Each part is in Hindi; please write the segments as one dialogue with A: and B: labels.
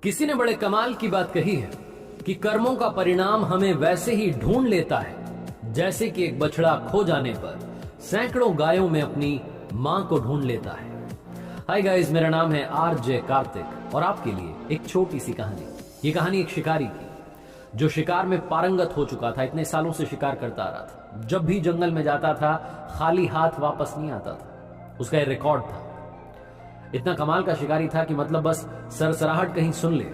A: किसी ने बड़े कमाल की बात कही है कि कर्मों का परिणाम हमें वैसे ही ढूंढ लेता है जैसे कि एक बछड़ा खो जाने पर सैकड़ों गायों में अपनी मां को ढूंढ लेता है। हाय गाइस, मेरा नाम है आरजे कार्तिक और आपके लिए एक छोटी सी कहानी। ये कहानी एक शिकारी की जो शिकार में पारंगत हो चुका था। इतने सालों से शिकार करता आ रहा था। जब भी जंगल में जाता था खाली हाथ वापस नहीं आता था। उसका एक रिकॉर्ड था। इतना कमाल का शिकारी था कि मतलब बस सरसराहट कहीं सुन ले,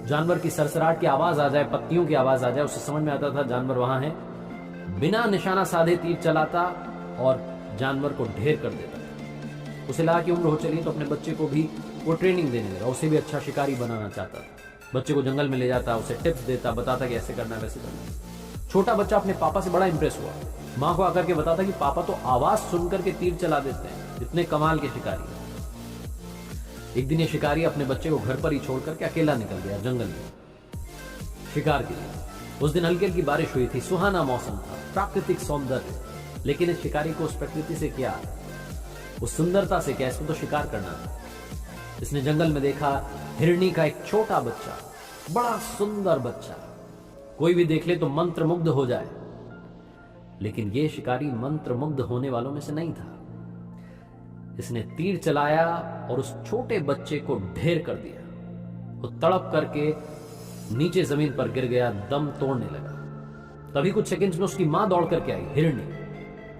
A: जानवर की सरसराहट की आवाज आ जाए, पत्तियों की आवाज आ जाए, उसे समझ में आता था जानवर वहां है। बिना निशाना साधे तीर चलाता और जानवर को ढेर कर देता था। उसे लगा कि उम्र हो चली तो अपने बच्चे को भी वो ट्रेनिंग देने लगा। उसे भी अच्छा शिकारी बनाना चाहता था। बच्चे को जंगल में ले जाता, उसे टिप्स देता, बताता कि ऐसे करना है वैसे करना है। छोटा बच्चा अपने पापा से बड़ा इंप्रेस हुआ। मां को आकर के बताता कि पापा तो आवाज सुनकर के तीर चला देते हैं, इतने कमाल के शिकारी। एक दिन ये शिकारी अपने बच्चे को घर पर ही छोड़कर के अकेला निकल गया जंगल में शिकार के लिए। उस दिन हल्की हल्की बारिश हुई थी, सुहाना मौसम था, प्राकृतिक सौंदर्य। लेकिन इस शिकारी को उस प्रकृति से क्या, उस सुंदरता से क्या, इसको तो शिकार करना था। इसने जंगल में देखा हिरनी का एक छोटा बच्चा, बड़ा सुंदर बच्चा, कोई भी देख ले तो मंत्रमुग्ध हो जाए। लेकिन ये शिकारी मंत्रमुग्ध होने वालों में से नहीं था। इसने तीर चलाया और उस छोटे बच्चे को ढेर कर दिया। वो तड़प करके नीचे जमीन पर गिर गया, दम तोड़ने लगा। तभी कुछ सेकंड्स में उसकी मां दौड़ करके आई, हिरणी,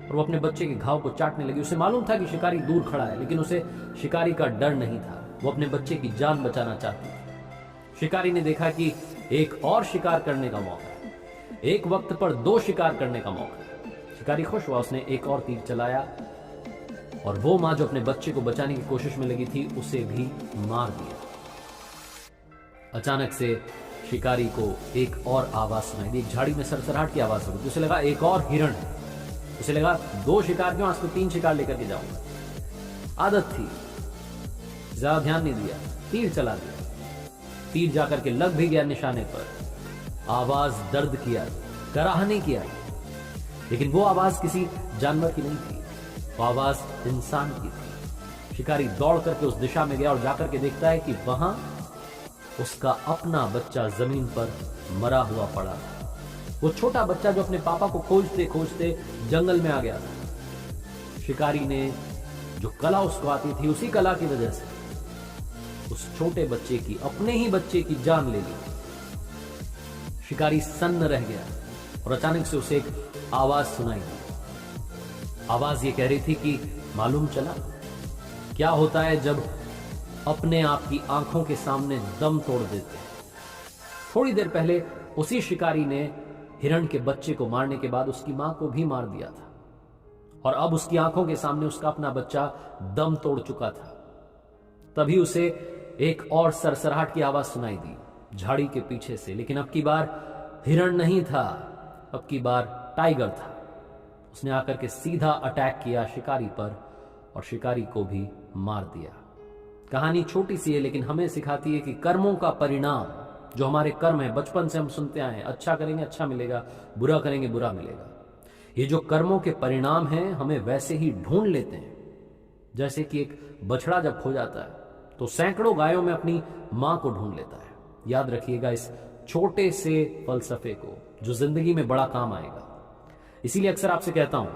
A: और वो अपने बच्चे के घाव को चाटने लगी। उसे मालूम था कि शिकारी दूर खड़ा है, लेकिन उसे शिकारी का डर नहीं था। वो अपने बच्चे की जान बचाना चाहती थी। शिकारी ने देखा कि एक और शिकार करने का मौका है, एक वक्त पर दो शिकार करने का मौका है। शिकारी खुश हुआ, उसने एक और तीर चलाया और वो मां जो अपने बच्चे को बचाने की कोशिश में लगी थी उसे भी मार दिया। अचानक से शिकारी को एक और आवाज सुनाई दी। एक झाड़ी में सरसराहट की आवाज सुनी। उसे लगा एक और हिरण है। उसे लगा दो शिकार क्यों, आज तो तीन शिकार लेकर के जाऊंगा। आदत थी, ज्यादा ध्यान नहीं दिया, तीर चला दिया। तीर जाकर के लग भी गया निशाने पर। आवाज दर्द की आई, कराहने की आई, लेकिन वो आवाज किसी जानवर की नहीं थी, वो आवाज इंसान की थी। शिकारी दौड़ करके उस दिशा में गया और जाकर के देखता है कि वहां उसका अपना बच्चा जमीन पर मरा हुआ पड़ा था। वो छोटा बच्चा जो अपने पापा को खोजते खोजते जंगल में आ गया था। शिकारी ने जो कला उसको आती थी, उसी कला की वजह से उस छोटे बच्चे की, अपने ही बच्चे की जान ले ली। शिकारी सन्न रह गया और अचानक से उसे एक आवाज सुनाई दी। आवाज ये कह रही थी कि मालूम चला क्या होता है जब अपने आप की आंखों के सामने दम तोड़ देते हैं। थोड़ी देर पहले उसी शिकारी ने हिरण के बच्चे को मारने के बाद उसकी मां को भी मार दिया था, और अब उसकी आंखों के सामने उसका अपना बच्चा दम तोड़ चुका था। तभी उसे एक और सरसराहट की आवाज सुनाई दी झाड़ी के पीछे से। लेकिन अब की बार हिरण नहीं था, अब की बार टाइगर था। उसने आकर के सीधा अटैक किया शिकारी पर और शिकारी को भी मार दिया। कहानी छोटी सी है, लेकिन हमें सिखाती है कि कर्मों का परिणाम, जो हमारे कर्म है, बचपन से हम सुनते आए हैं, अच्छा करेंगे अच्छा मिलेगा, बुरा करेंगे बुरा मिलेगा। ये जो कर्मों के परिणाम हैं हमें वैसे ही ढूंढ लेते हैं जैसे कि एक बछड़ा जब खो जाता है तो सैकड़ों गायों में अपनी मां को ढूंढ लेता है। याद रखिएगा इस छोटे से फलसफे को, जो जिंदगी में बड़ा काम आएगा। इसीलिए अक्सर आपसे कहता हूं,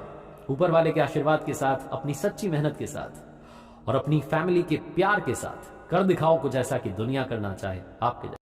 A: ऊपर वाले के आशीर्वाद के साथ, अपनी सच्ची मेहनत के साथ और अपनी फैमिली के प्यार के साथ कर दिखाओ कुछ ऐसा कि दुनिया करना चाहे आपके जैसा।